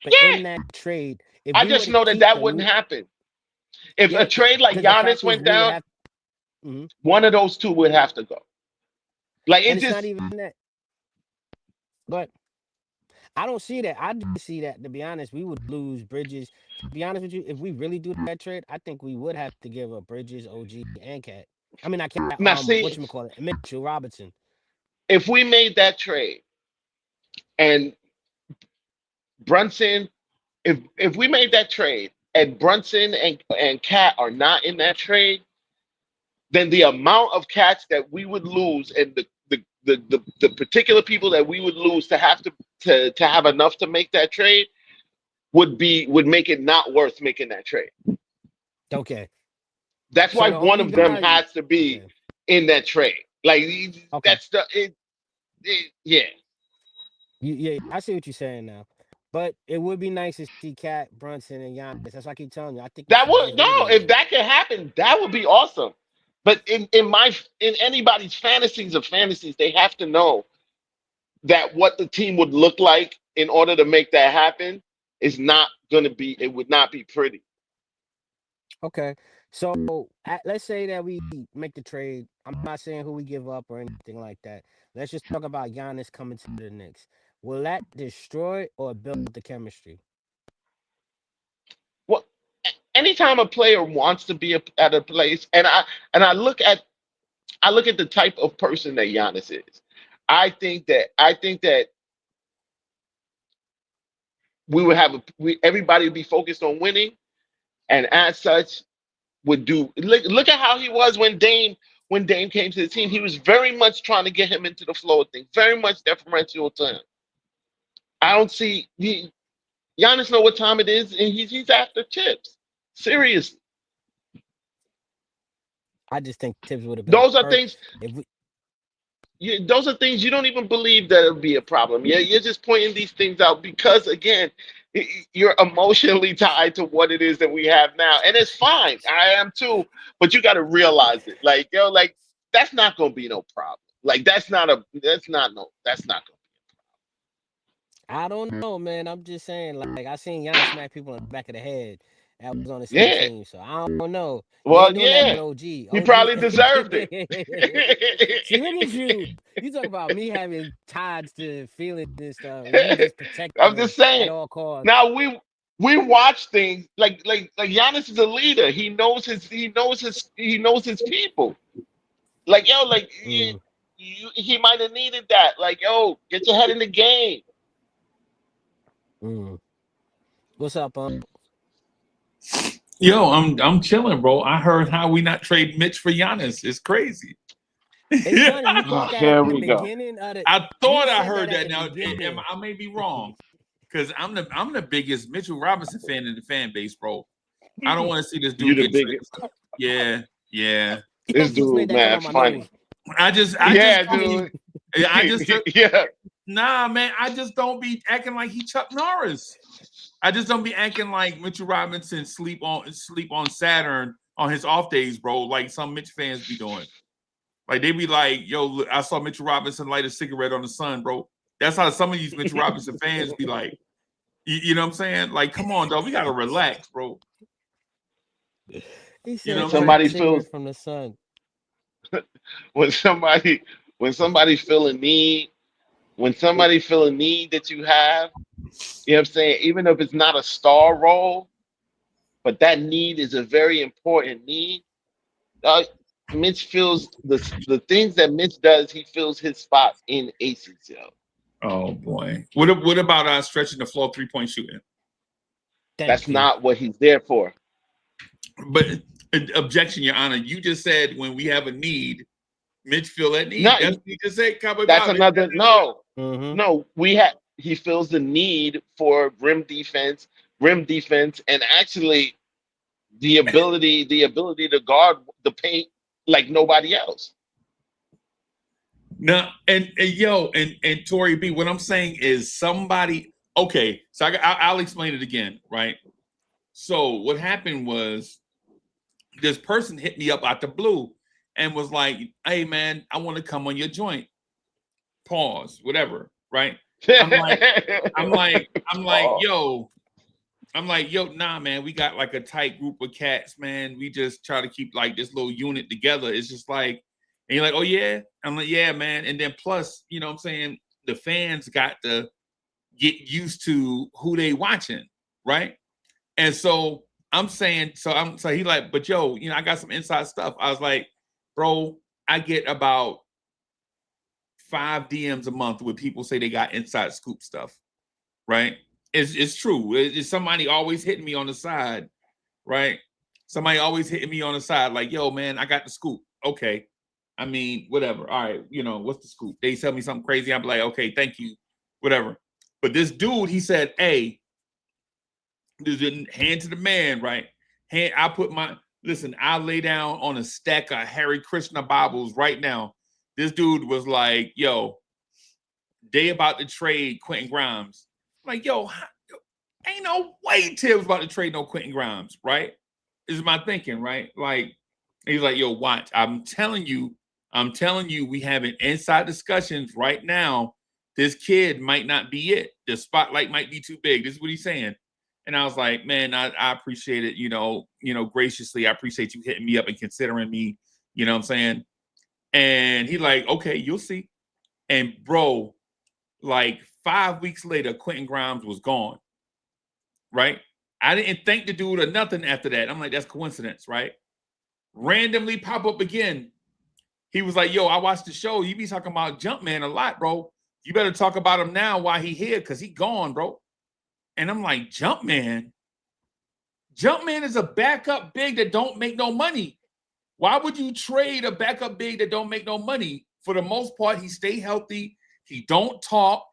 But in Yeah, that trade, if I we were just to know that keep that them, wouldn't happen. If a yeah, trade like because the Giannis fact is went we would down, have, mhm. one of those two would have to go. Like And it it's not just even that. But I don't see that. I just see that to be honest, we would lose Bridges. To be honest with you, if we really do that trade, I think we would have to give up Bridges, OG, and Cat. I mean, I can't. now What see you call it, Mitchell Robinson. if we made that trade and Brunson, if we made that trade and Brunson and Cat are not in that trade, then the amount of cats that we would lose and the particular people that we would lose to have to have enough to make that trade would make it not worth making that trade. Okay. That's So why the one only of them value. has to be Okay. in that trade. Like Okay. that's yeah. Yeah, I see what you're saying now. But it would be nice to see Cat, Brunson, and Giannis. That's why I keep telling you. I think we That should would just no, wait a if year. that could happen, that would be awesome. But in anybody's fantasies of fantasies, they have to know that what the team would look like in order to make that happen is not going to be. It would not be pretty. Okay. So let's say that we make the trade. I'm not saying who we give up or anything like that. Let's just talk about Giannis coming to the Knicks. Will that destroy or build the chemistry? Well, anytime a player wants to be at a place, and I look at the type of person that Giannis is. I think that we would have everybody would be focused on winning, and as such would do. Look at how he was when Dame came to the team. He was very much trying to get him into the flow of things, very much deferential to him. I don't see Giannis know what time it is, and he's after chips. Seriously, I just think Tibbs would have been those are hurt things. if we. Those are things you don't even believe that it'll be a problem. You're just pointing these things out because, again, you're emotionally tied to what it is that we have now, and it's fine. I am too, but you got to realize it. Like like that's not gonna be no problem. Like that's not gonna. I don't know, man. I'm just saying, like I seen Giannis smack people in the back of the head that was on the same Yeah. team. So I don't know. He Well, ain't doing that with yeah. OG. He probably OG. deserved it. See, look at you. You talk about me having ties to feelings and stuff, and you just protecting I'm him just at saying. all costs. Now we watch things like Giannis is a leader. He knows his people. Like yo, like Mm, he might have needed that. Like yo, get your head in the game. mm. What's up, Yo, I'm chilling, bro. I heard how we not trade Mitch for Giannis. It's crazy. It's funny you Oh, thought that at here the we go. beginning of the. I You thought I said that heard at that. the Now beginning. I may be wrong because I'm the biggest Mitchell Robinson fan in the fan base, bro. I don't want to see this You dude the get biggest. traded. Yeah, yeah. Your This voice made dude, that come man, out my nose. funny. I just Yeah, don't. dude. I just Yeah. nah, man. I just don't be acting like he Chuck Norris. I just don't be acting like Mitchell Robinson sleep on Saturn on his off days, bro. Like some Mitch fans be doing. Like they be like, "Yo, I saw Mitchell Robinson light a cigarette on the sun, bro." That's how some of these Mitchell Robinson fans be like. You know what I'm saying? Like, come on, dog. We gotta relax, bro. He You said, know When what I'm somebody saying? feels from the sun. when somebody feel a need, when somebody feel a need that you have, you know what I'm saying? Even if it's not a star role, but that need is a very important need. Uh, Mitch feels the things that Mitch does. He fills his spot in aces, yo. Oh boy. What about stretching the floor 3-point shooting? That's Thank you. not what he's there for. But objection, Your Honor. You just said when we have a need, Mitch feel that need. No, That's what you just said, Cowboy that's Bob. another no. Mm-hmm. No, he feels the need for rim defense, and actually the ability to guard the paint like nobody else. No, and Tori B. What I'm saying is somebody. Okay, so I'll explain it again, right? So what happened was this person hit me up out the blue and was like, "Hey man, I want to come on your joint." Pause, whatever, right? I'm like, I'm like, I'm like, Oh, yo, I'm like, yo, nah, man, we got like a tight group of cats, man. We just try to keep like this little unit together. It's just like, and you're like, oh yeah, I'm like, yeah, man. And then plus, you know what I'm saying, the fans got to get used to who they watching, right? And so I'm saying, so he like, but yo, you know, I got some inside stuff. I was like, bro, I get about 5 DMs a month where people say they got inside scoop stuff, right? It's true. It's somebody always hitting me on the side, right? Somebody always hitting me on the side, like, yo, man, I got the scoop. Okay. I mean, whatever. All right, you know, what's the scoop? They tell me something crazy. I'm like, okay, thank you, whatever. But this dude, he said, hey, hand to the man, right? Hand, I lay down on a stack of Harry Krishna Bibles right now. This dude was like, yo, they about to trade Quentin Grimes. I'm like, yo, ain't no way Tibbs about to trade no Quentin Grimes, right? This is my thinking, right? Like, he's like, yo, watch. I'm telling you, we having inside discussions right now. This kid might not be it. The spotlight might be too big. This is what he's saying. And I was like, man, I appreciate it, graciously. I appreciate you hitting me up and considering me, you know what I'm saying? And he like, okay, you'll see. And bro, like 5 weeks later, Quentin Grimes was gone, right? I didn't thank the dude or nothing after that. I'm like, that's coincidence, right? Randomly pop up again. He was like, yo, I watched the show. You be talking about Jumpman a lot, bro. You better talk about him now while he here, because he gone, bro. And I'm like, Jumpman? Jumpman is a backup big that don't make no money. Why would you trade a backup big that don't make no money? For the most part, he stay healthy. He don't talk.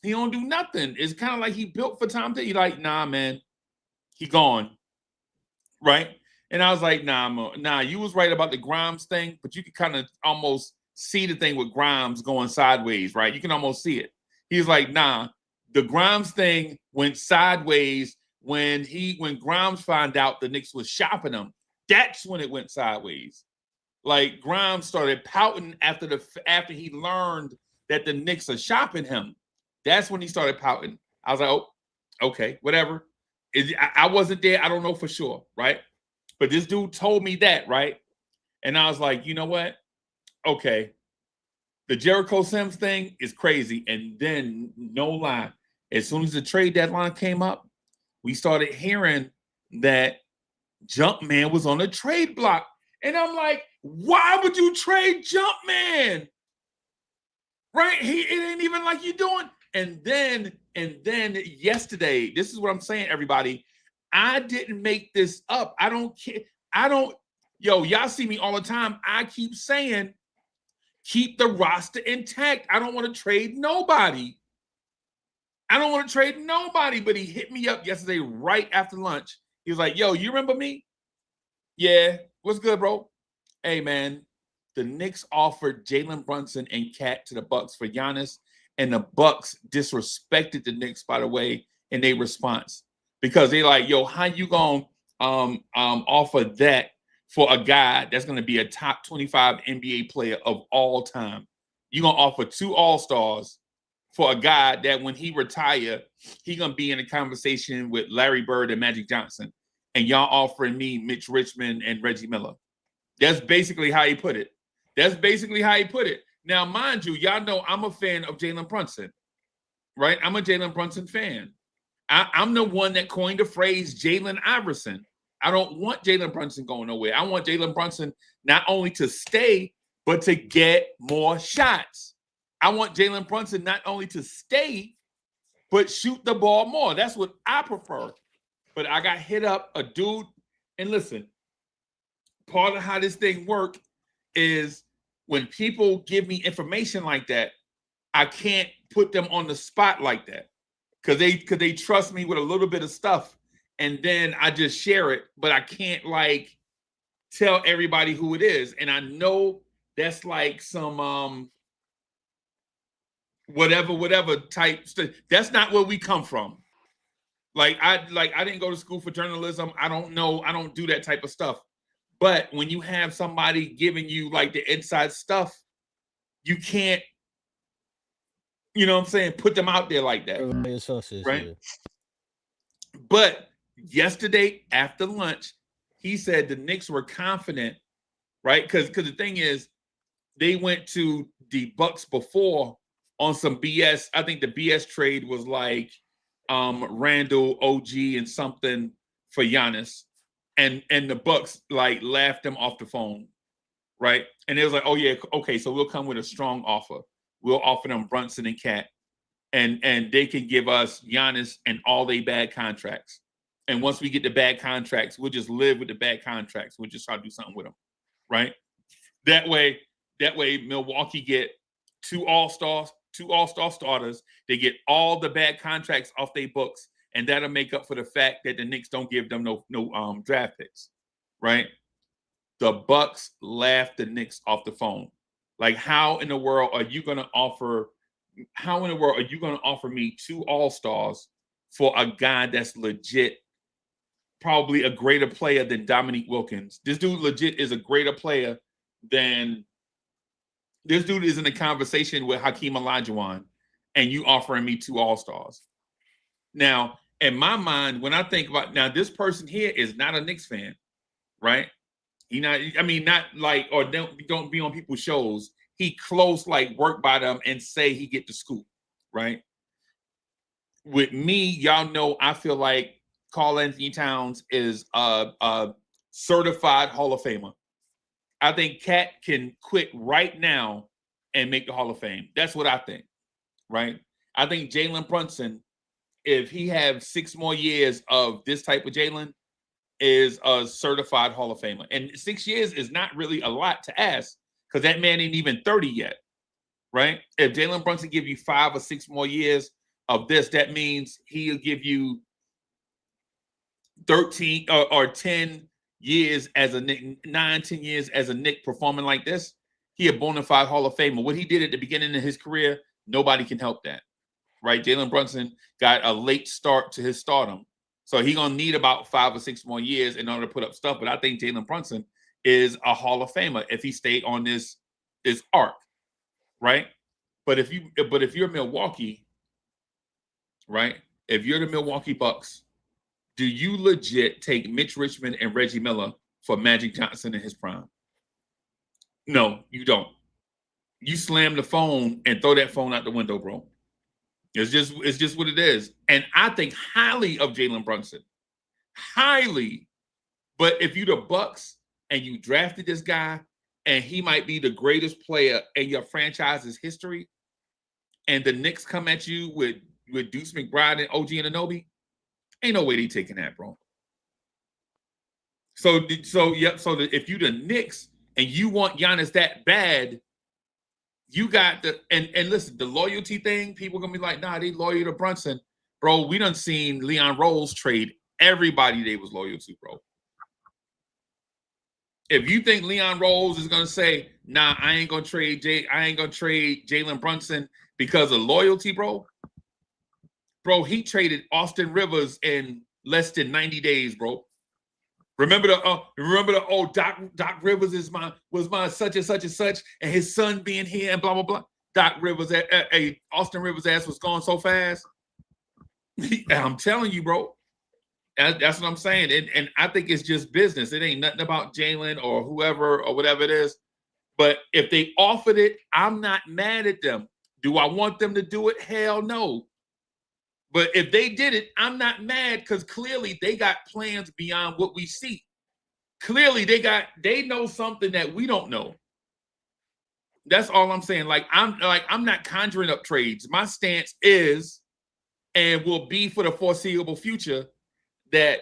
He don't do nothing. It's kind of like he built for Tom. He like, nah, man, he gone, right? And I was like, nah, you was right about the Grimes thing, but you can kind of almost see the thing with Grimes going sideways, right? You can almost see it. He's like, nah, the Grimes thing went sideways when Grimes found out the Knicks was shopping him. That's when it went sideways. Like Grimes started pouting after he learned that the Knicks are shopping him. That's when he started pouting. I was like, oh, okay, whatever. I wasn't there. I don't know for sure, right? But this dude told me that, right? And I was like, you know what? Okay. The Jericho Sims thing is crazy. And then, no lie, as soon as the trade deadline came up, we started hearing that Jumpman was on the trade block. And I'm like, why would you trade Jumpman? Right? It ain't even like you doing. And then yesterday, this is what I'm saying, everybody. I didn't make this up. I don't care. Y'all see me all the time. I keep saying, keep the roster intact. I don't want to trade nobody. But he hit me up yesterday right after lunch. He was like, yo, you remember me? Yeah. What's good, bro? Hey, man. The Knicks offered Jalen Brunson and Cat to the Bucks for Giannis, and the Bucks disrespected the Knicks, by the way, in their response, because they like, yo, how you gonna offer that for a guy that's gonna be a top 25 NBA player of all time? You gonna offer 2 All-Stars for a guy that when he retire, he gonna be in a conversation with Larry Bird and Magic Johnson, and y'all offering me Mitch Richmond and Reggie Miller. That's basically how he put it. Now, mind you, y'all know I'm a fan of Jalen Brunson, right? I'm a Jalen Brunson fan. I'm the one that coined the phrase Jalen Iverson. I don't want Jalen Brunson going nowhere. I want Jalen Brunson not only to stay, but to get more shots. I want Jalen Brunson not only to stay, but shoot the ball more. That's what I prefer. But I got hit up, a dude, and listen, part of how this thing works is when people give me information like that, I can't put them on the spot like that because they trust me with a little bit of stuff, and then I just share it, but I can't like tell everybody who it is. And I know that's like some whatever type stuff. That's not where we come from. I didn't go to school for journalism. I don't know. I don't do that type of stuff. But when you have somebody giving you like the inside stuff, you can't, you know what I'm saying, put them out there like that. Right? Yeah. But yesterday after lunch, he said the Knicks were confident, right? Because the thing is, they went to the Bucks before on some BS. I think the BS trade was like Randall, OG, and something for Giannis. And the Bucks like laughed them off the phone, right? And it was like, oh yeah, okay, so we'll come with a strong offer. We'll offer them Brunson and Cat, and they can give us Giannis and all they bad contracts. And once we get the bad contracts, we'll just live with the bad contracts. We'll just try to do something with them, right? That way, Milwaukee get two all-star starters. They get all the bad contracts off their books. And that'll make up for the fact that the Knicks don't give them no draft picks, right? The Bucks laughed the Knicks off the phone. Like, how in the world are you gonna offer me two all-stars for a guy that's legit, probably a greater player than Dominique Wilkins? This dude legit is a greater player than this dude is in a conversation with Hakeem Olajuwon, and you offering me two all-stars. Now, in my mind, when I think about now, this person here is not a Knicks fan, right? Not like, or don't be on people's shows. He close, like, work by them and say he get the scoop, right? With me, y'all know I feel like Karl Anthony Towns is a certified Hall of Famer. I think Cat can quit right now and make the Hall of Fame. That's what I think, right? I think Jalen Brunson, if he have 6 more years of this type of Jalen, is a certified Hall of Famer. And 6 years is not really a lot to ask because that man ain't even 30 yet, right? If Jalen Brunson give you 5 or 6 more years of this, that means he'll give you 13 or 10 years as a Knick, 9-10 years as a Knick performing like this. He a bona fide Hall of Famer. What he did at the beginning of his career, nobody can help that. Right, Jalen Brunson got a late start to his stardom, so he's gonna need about 5 or 6 more years in order to put up stuff. But I think Jalen Brunson is a Hall of Famer if he stayed on this arc, right? But if you're Milwaukee, right? If you're the Milwaukee Bucks, do you legit take Mitch Richmond and Reggie Miller for Magic Johnson in his prime? No, you don't. You slam the phone and throw that phone out the window, bro. It's just what it is. And I think highly of Jalen Brunson. Highly. But if you're the Bucks and you drafted this guy and he might be the greatest player in your franchise's history, and the Knicks come at you with Deuce McBride and OG Anunoby, ain't no way they taking that, bro. So if you the Knicks and you want Giannis that bad, you got and listen, the loyalty thing, people gonna be like, nah, they loyal to Brunson. Bro, we done seen Leon Rose trade everybody they was loyal to, bro. If you think Leon Rose is gonna say, nah, I ain't gonna trade Jalen Brunson because of loyalty, bro. Bro, he traded Austin Rivers in less than 90 days, bro. Remember the Doc Rivers was my such and such and such, and his son being here and blah blah blah. Austin Rivers ass was gone so fast. I'm telling you, bro. That's what I'm saying. And I think it's just business. It ain't nothing about Jalen or whoever or whatever it is. But if they offered it, I'm not mad at them. Do I want them to do it? Hell no. But if they did it, I'm not mad because clearly they got plans beyond what we see. Clearly they know something that we don't know. That's all I'm saying. I'm not conjuring up trades. My stance is and will be for the foreseeable future that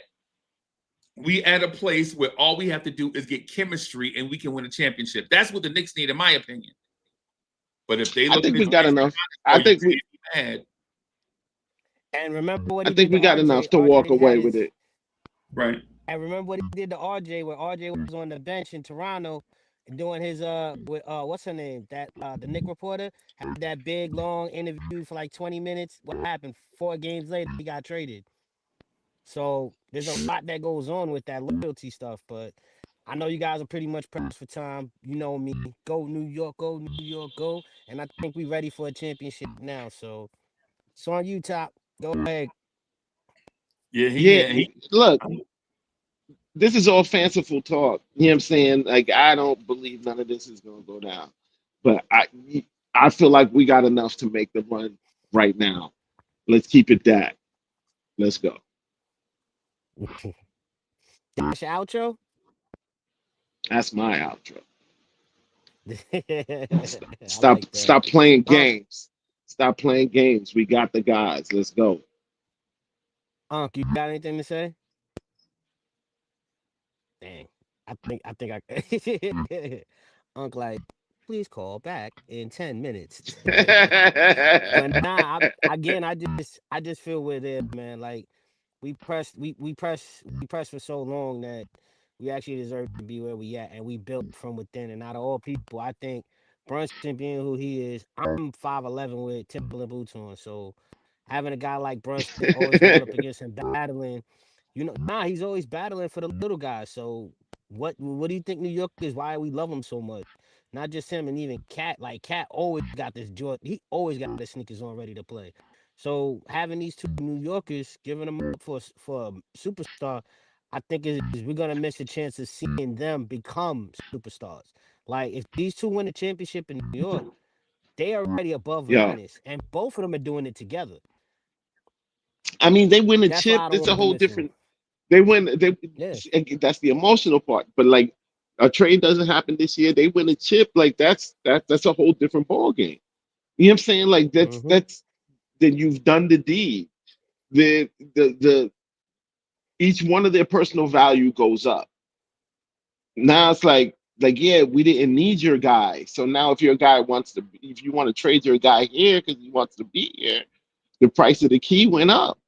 we at a place where all we have to do is get chemistry and we can win a championship. That's what the Knicks need, in my opinion. But if they look, I think we got enough. I think we. Mad. And remember what I think we got enough to walk away with it. Right. And remember what he did to RJ, where RJ was on the bench in Toronto doing his with what's her name? That the Knick reporter had that big long interview for like 20 minutes. What happened? 4 games later, he got traded. So there's a lot that goes on with that loyalty stuff, but I know you guys are pretty much pressed for time. You know me. Go New York, go New York, go. And I think we're ready for a championship now. So it's on you, Top. Go ahead. Yeah. Look, this is all fanciful talk. You know what I'm saying? Like, I don't believe none of this is going to go down. But I feel like we got enough to make the run right now. Let's keep it that. Let's go. Dash outro? That's my outro. Like Stop playing games. Stop playing games. We got the guys. Let's go. You got anything to say? Dang. I think Unc like, please call back in 10 minutes. But nah, I just feel with it, man. Like we pressed for so long that we actually deserve to be where we at, and we built from within. And out of all people, I think Brunson being who he is, I'm 5'11" with Timberland boots on, so having a guy like Brunson always going up against him battling, he's always battling for the little guys. So what do you think New York is? Why we love him so much? Not just him, and even Cat. Like Cat always got this Jordan. He always got his sneakers on ready to play. So having these two New Yorkers giving them up for a superstar, I think we're gonna miss a chance of seeing them become superstars. Like if these two win a championship in New York, they are already above Yeah. Giannis, and both of them are doing it together. I mean, they win a That's chip. why I don't It's a want to whole miss them. different. They win. Yeah. That's the emotional part. But like a trade doesn't happen this year. They win a chip. Like that's a whole different ball game. You know what I'm saying? Like that's then you've done the deed. The each one of their personal value goes up. Now it's like yeah, we didn't need your guy. So now if your guy if you want to trade your guy here because he wants to be here, the price of the key went up.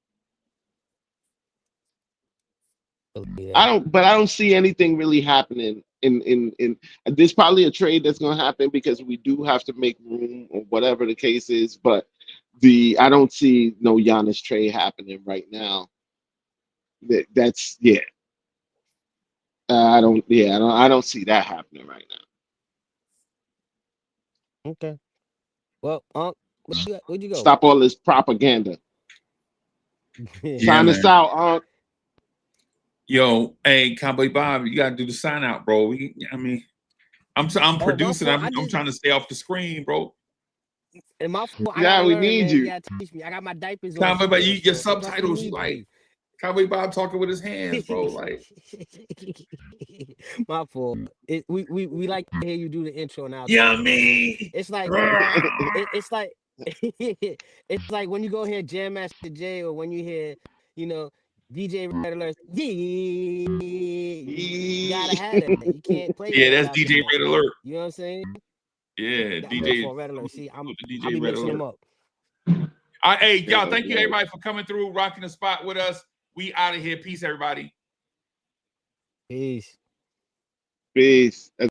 Yeah. I don't see anything really happening in there's probably a trade that's going to happen because we do have to make room or whatever the case is, but I don't see no Giannis trade happening right now. That's yeah. I don't see that happening right now. Okay. Well, where'd you go? Stop all this propaganda. Sign us out, Unc. Yo, hey, Cowboy Bob, you gotta do the sign out, bro. I'm producing. I'm trying to stay off the screen, bro. And my fault, I Yeah, gotta we learn, need man. you. You gotta teach me. I got my diapers on. Cowboy Bob, still, your so subtitles, you like Cowboy Bob talking with his hands, bro. Like my fault. We like to hear you do the intro now. Yummy. It's like it's like it's like when you go hear Jam Master Jay, or when you hear, DJ Red Alert. You gotta have that. You can't play that. That's DJ Red Alert. You know what I'm saying? Yeah, DJ Red Alert. See, I'll be Red mixing Alert. them up. Hey, y'all, thank you everybody for coming through, rocking the spot with us. We out of here. Peace, everybody. Peace. Peace.